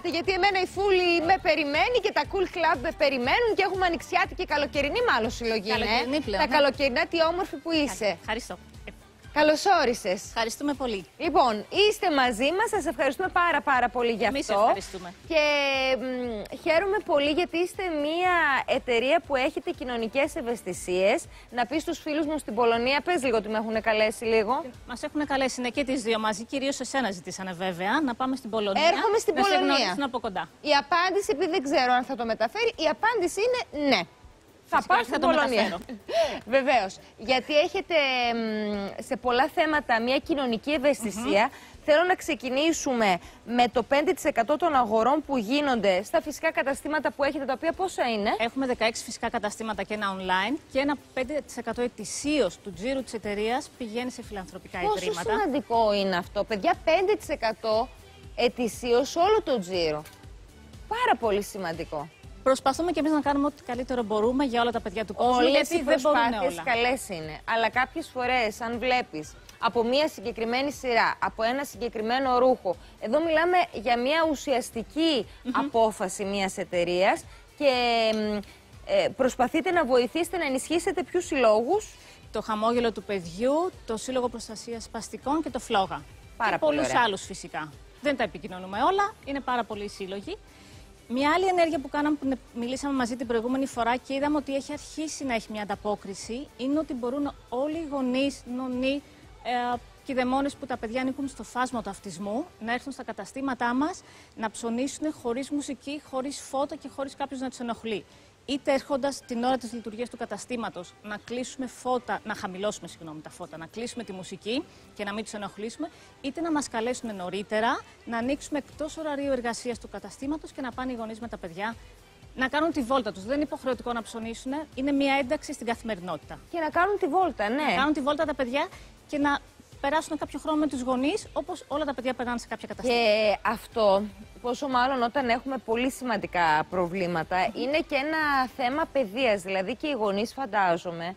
περνάτε, γιατί εμένα η Φούλη με περιμένει και τα Cool Club με περιμένουν και έχουμε ανοιξιάτικη και καλοκαιρινή μάλλον συλλογή. Καλοκαιρινή πλέον, τα καλοκαιρινά, τι όμορφη που είσαι. Ευχαριστώ. Καλώς όρισες. Ευχαριστούμε πολύ. Λοιπόν, είστε μαζί μας, σας ευχαριστούμε πάρα πολύ για Εμείς αυτό. ευχαριστούμε. Και χαίρομαι πολύ γιατί είστε μια εταιρεία που έχετε κοινωνικές ευαισθησίες. Να πεις στους φίλους μου στην Πολωνία, πες λίγο ότι με έχουν καλέσει λίγο. Μας έχουν καλέσει, είναι και τις δύο μαζί, κυρίως εσένα ζητήσανε βέβαια, να πάμε στην Πολωνία. Έρχομαι στην Πολωνία. Να σε γνωρίσουν από κοντά. Η απάντηση, επειδή δεν ξέρω αν θα το μεταφέρει, η απάντηση είναι ναι. Θα πάω στην Πολωνία. Βεβαίως. Γιατί έχετε σε πολλά θέματα μια κοινωνική ευαισθησία. Θέλω να ξεκινήσουμε με το 5% των αγορών που γίνονται στα φυσικά καταστήματα που έχετε, τα οποία πόσα είναι? Έχουμε 16 φυσικά καταστήματα και ένα online και ένα 5% ετησίως του τζίρου της εταιρείας πηγαίνει σε φιλανθρωπικά ιδρύματα. Πόσο σημαντικό είναι αυτό, παιδιά, 5% ετησίως όλο το τζίρο. Πάρα πολύ σημαντικό. Προσπαθούμε και εμείς να κάνουμε ό,τι καλύτερο μπορούμε για όλα τα παιδιά του κόσμου. Όλες οι δεν μπορούν προσπάθειες όλα. καλές είναι. Αλλά κάποιες φορές, αν βλέπεις από μία συγκεκριμένη σειρά, από ένα συγκεκριμένο ρούχο, εδώ μιλάμε για μία ουσιαστική απόφαση μιας εταιρείας και προσπαθείτε να βοηθήσετε να ενισχύσετε ποιους συλλόγους? Το Χαμόγελο του Παιδιού, το Σύλλογο Προστασίας Σπαστικών και το Φλόγα. Πάρα και πολύ πολλούς ωραία. άλλους φυσικά. Δεν τα επικοινωνούμε όλα, είναι πάρα πολλοί σύλλογοι. Μια άλλη ενέργεια που κάναμε, που μιλήσαμε μαζί την προηγούμενη φορά και είδαμε ότι έχει αρχίσει να έχει μια ανταπόκριση, είναι ότι μπορούν όλοι οι γονείς, νονοί, κηδεμόνες που τα παιδιά ανήκουν στο φάσμα του αυτισμού να έρθουν στα καταστήματά μας να ψωνίσουν χωρίς μουσική, χωρίς φώτα και χωρίς κάποιος να τους ενοχλεί. Είτε έρχοντας την ώρα της λειτουργίας του καταστήματος να κλείσουμε φώτα, να χαμηλώσουμε τα φώτα, να κλείσουμε τη μουσική και να μην τους ενοχλήσουμε, είτε να μας καλέσουν νωρίτερα, να ανοίξουμε εκτός ωραρίου εργασίας του καταστήματος και να πάνε οι γονείς με τα παιδιά να κάνουν τη βόλτα τους. Δεν είναι υποχρεωτικό να ψωνίσουν, είναι μια ένταξη στην καθημερινότητα. Και να κάνουν τη βόλτα, ναι. Να κάνουν τη βόλτα τα παιδιά και να περάσουν κάποιο χρόνο με τους γονείς, όπως όλα τα παιδιά περνάνε σε κάποια καταστήματα. Και αυτό, πόσο μάλλον όταν έχουμε πολύ σημαντικά προβλήματα, είναι και ένα θέμα παιδείας. Δηλαδή και οι γονείς, φαντάζομαι,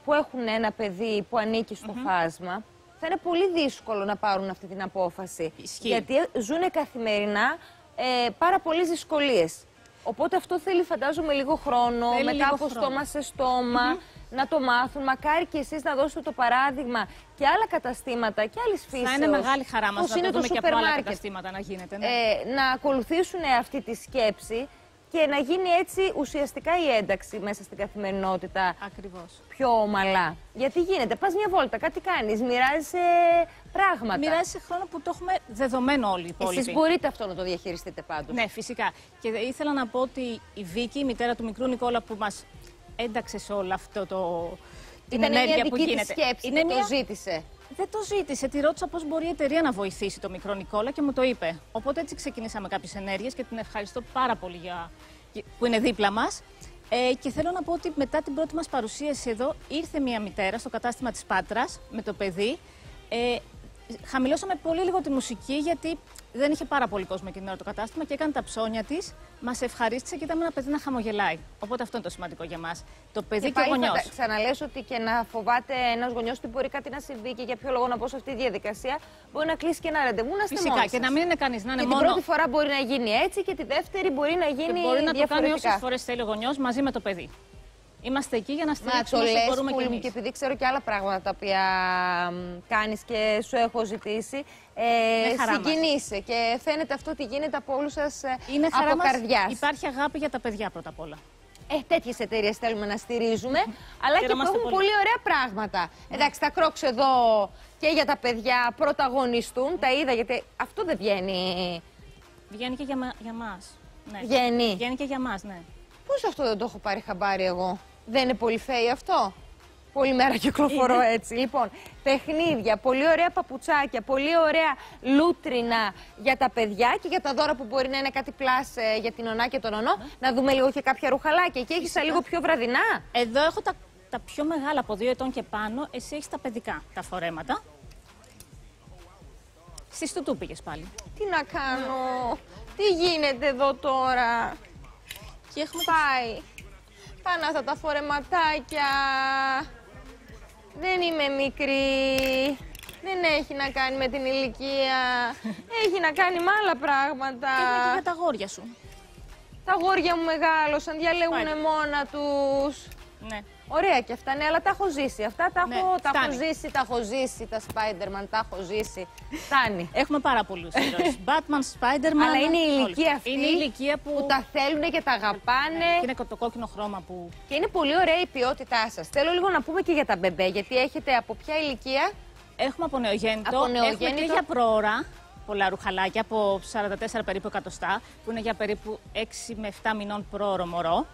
που έχουν ένα παιδί που ανήκει στο φάσμα, θα είναι πολύ δύσκολο να πάρουν αυτή την απόφαση. Ισχύει. Γιατί ζουν καθημερινά πάρα πολλές δυσκολίες. Οπότε αυτό θέλει, φαντάζομαι, λίγο χρόνο, θέλει μετά λίγο από χρόνο. στόμα σε στόμα, να το μάθουν. Μακάρι και εσείς να δώσετε το παράδειγμα και άλλα καταστήματα και άλλης φύσεως. Θα είναι μεγάλη χαρά μας πώς να είναι το δούμε το και από άλλα σούπερ μάρκετ. καταστήματα να γίνεται. Ναι. Να ακολουθήσουν αυτή τη σκέψη και να γίνει έτσι ουσιαστικά η ένταξη μέσα στην καθημερινότητα Ακριβώς. πιο ομαλά. Γιατί γίνεται, πας μια βόλτα, κάτι κάνεις, μοιράζεσαι πράγματα. Μοιράζεσαι χρόνο που το έχουμε δεδομένο όλοι οι υπόλοιποι. Εσείς μπορείτε αυτό να το διαχειριστείτε πάντως. Ναι, φυσικά. Και ήθελα να πω ότι η Βίκη, η μητέρα του μικρού Νικόλα, που μας ένταξε σε όλο αυτό την Ήταν ενέργεια μια που δική γίνεται. της σκέψη, Είναι το ζήτησε. Δεν το ζήτησε. Τη ρώτησα πώς μπορεί η εταιρεία να βοηθήσει το μικρό Νικόλα και μου το είπε. Οπότε έτσι ξεκινήσαμε κάποιες ενέργειες και την ευχαριστώ πάρα πολύ που είναι δίπλα μας. Και θέλω να πω ότι μετά την πρώτη μας παρουσίαση εδώ ήρθε μια μητέρα στο κατάστημα της Πάτρας με το παιδί. Χαμηλώσαμε πολύ λίγο τη μουσική γιατί δεν είχε πάρα πολύ κόσμο εκείνη την ώρα το κατάστημα και έκανε τα ψώνια της, μας ευχαρίστησε και είδαμε ένα παιδί να χαμογελάει. Οπότε αυτό είναι το σημαντικό για μας. Το παιδί και ο γονιός. Ξαναλες ότι και να φοβάται ένας γονιός ότι μπορεί κάτι να συμβεί και για ποιο λόγο να πω σε αυτή τη διαδικασία, μπορεί να κλείσει και ένα ραντεβού, να είστε Φυσικά μόνοι και σας. να μην είναι κανείς, να είναι και μόνο. την πρώτη φορά μπορεί να γίνει έτσι και τη δεύτερη μπορεί να γίνει και μπορεί να το κάνει όσες διαφορετικά. φορές θέλει ο γονιός μαζί με το παιδί. Είμαστε εκεί για να Μα στηρίξουμε το όσο λες, μπορούμε Πούλη κι μου, εμείς. και επειδή ξέρω και άλλα πράγματα τα οποία κάνεις και σου έχω ζητήσει, συγκινείσαι και φαίνεται αυτό ότι γίνεται από όλους σας Είναι χαρά από μας. καρδιάς. Υπάρχει αγάπη για τα παιδιά πρώτα απ' όλα. Τέτοιες εταιρείες θέλουμε να στηρίζουμε, αλλά και που Χαιρόμαστε έχουν πολύ. πολύ ωραία πράγματα. Εντάξει, τα Crocs εδώ και για τα παιδιά πρωταγωνιστούν, τα είδα γιατί αυτό δεν βγαίνει. Βγαίνει και για μας. Ναι. Βγαίνει. Βγαίνει και για μας, ναι. Πώς αυτό δεν το έχω πάρει χαμπάρι εγώ? Δεν είναι πολύ φέι αυτό? Πολλή μέρα κυκλοφορώ έτσι. Λοιπόν, παιχνίδια, πολύ ωραία παπουτσάκια, πολύ ωραία λούτρινα για τα παιδιά και για τα δώρα που μπορεί να είναι κάτι πλάς για την ονά και τον ονό. Να δούμε λίγο και κάποια ρουχαλάκια. Εκεί έχεις τα λίγο πιο βραδινά. Εδώ έχω τα πιο μεγάλα από 2 ετών και πάνω. Εσύ έχεις τα παιδικά, τα φορέματα. Στις τουτού πήγες πάλι. Τι να κάνω, τι γίνεται εδώ τώρα? Και έχουμε Πάει. Πάνε αυτά τα φορεματάκια. Δεν είμαι μικρή. Δεν έχει να κάνει με την ηλικία. Έχει να κάνει με άλλα πράγματα. Και είναι και για τα αγόρια σου. Τα αγόρια μου μεγάλωσαν, διαλέγουν μόνα τους. Ναι. Ωραία και αυτά, ναι, αλλά τα έχω ζήσει. Αυτά τα έχω ζήσει, τα Spider-Man, τα έχω ζήσει. Φτάνει. Έχουμε πάρα πολλούς ήρωες. Batman, Spider-Man. Αλλά είναι η ηλικία αυτή είναι η ηλικία που τα θέλουν και τα αγαπάνε. Και είναι το κόκκινο χρώμα που. Και είναι πολύ ωραία η ποιότητά σας. Θέλω λίγο να πούμε και για τα μπεμπέ, γιατί έχετε από ποια ηλικία? Έχουμε από νεογέννητο, έχουμε και για προώρα. Πολλά ρουχαλάκια από 44 περίπου εκατοστά, που είναι για περίπου 6 με 7 μηνών πρόωρο μωρό.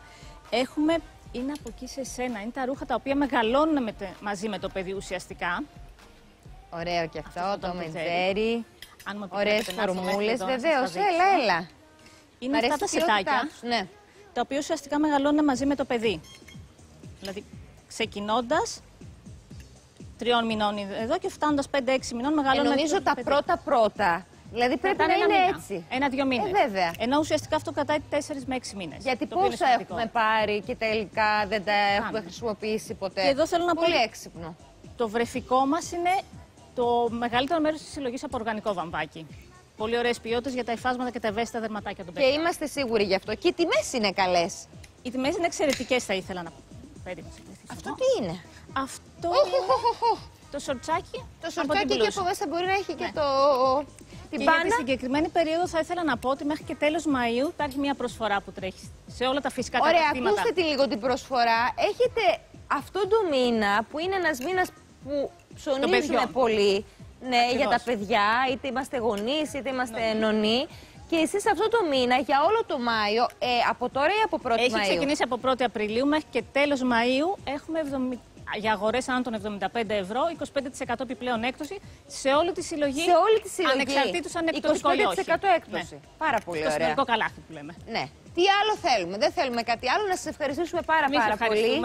Έχουμε. Είναι από εκεί σε σένα. Είναι τα ρούχα τα οποία μεγαλώνουν μαζί με το παιδί ουσιαστικά. Ωραίο και αυτό, το μεντζέρι. Ωραίες φορμούλες, βεβαίως. Έλα. Είναι αυτά τα σετάκια, ναι, τα οποία ουσιαστικά μεγαλώνουν μαζί με το παιδί. Δηλαδή, ξεκινώντας 3 μηνών εδώ και φτάνοντας 5-6 μηνών μεγαλώνουν. Νομίζω τα πρώτα. Δηλαδή πρέπει να είναι έτσι. 1-2 μήνες. Βέβαια. Ενώ ουσιαστικά αυτό κρατάει 4 με 6 μήνες. Γιατί πόσα έχουμε πάρει και τελικά δεν τα έχουμε χρησιμοποιήσει ποτέ. Και εδώ θέλω να πω. Πολύ έξυπνο. Το βρεφικό μας είναι το μεγαλύτερο μέρος της συλλογής από οργανικό βαμβάκι. Πολύ ωραίες ποιότητες για τα υφάσματα και τα ευαίσθητα δερματάκια των παιδιών. Και είμαστε σίγουροι γι' αυτό. Και οι τιμές είναι καλές. Οι τιμές είναι εξαιρετικές, θα ήθελα να πω. Αυτό τι είναι? Αυτό είναι το σορτσάκι. Το σορτσάκι και από μέσα μπορεί να έχει και το. Και για τη συγκεκριμένη περίοδο θα ήθελα να πω ότι μέχρι και τέλος Μαΐου υπάρχει μια προσφορά που τρέχει σε όλα τα φυσικά καταστήματα. Ωραία, ακούστε τη λίγο την προσφορά. Έχετε αυτόν τον μήνα που είναι ένας μήνας που ψωνίζουμε πολύ. Ναι, ακριβώς. Για τα παιδιά, είτε είμαστε γονείς, είτε είμαστε νονοί. Και εσείς αυτό το μήνα για όλο το Μάιο, από τώρα ή από 1η Μαΐου? Έχει ξεκινήσει από 1η Απριλίου μέχρι και τέλος Μαΐου. Έχουμε για αγορές άνω των 75 ευρώ, 25% επιπλέον έκπτωση σε όλη τη συλλογή. Σε όλη τη συλλογή. Ανεξαρτήτως αν είναι εκτοτικό ή όχι. 25% έκπτωση. Ναι. Πάρα πολύ ωραία. Το συνολικό καλάθι που λέμε. Ναι. Τι άλλο θέλουμε? Δεν θέλουμε κάτι άλλο. Να σας ευχαριστήσουμε πάρα πολύ.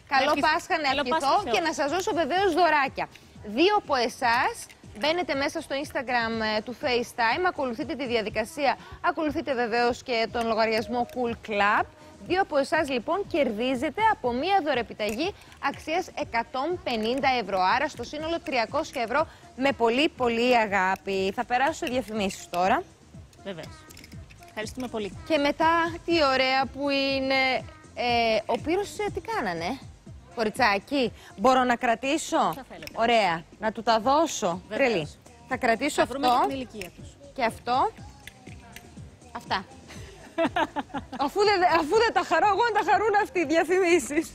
Καλό Πάσχα να ευχηθώ και να σας δώσω βεβαίως δωράκια. 2 από εσάς μπαίνετε μέσα στο Instagram του FaceTime, ακολουθείτε τη διαδικασία, ακολουθείτε βεβαίως και τον λογαριασμό Cool Club. 2 από εσάς λοιπόν κερδίζετε από μία δωρεπιταγή αξίας 150 ευρώ. Άρα στο σύνολο 300 ευρώ με πολύ αγάπη. Θα περάσω σε διαφημίσεις τώρα. Βεβαίως. Ευχαριστούμε πολύ. Και μετά τι ωραία που είναι. Ο Πύρος τι κάνανε? Κοριτσάκι, μπορώ να κρατήσω? Ωραία, να του τα δώσω. Τρελή. Θα κρατήσω αυτό. Και την ηλικία τους. Και αυτό. Αυτά. αφού δεν τα χαρώ εγώ, να τα χαρούν αυτοί οι διαφημίσεις.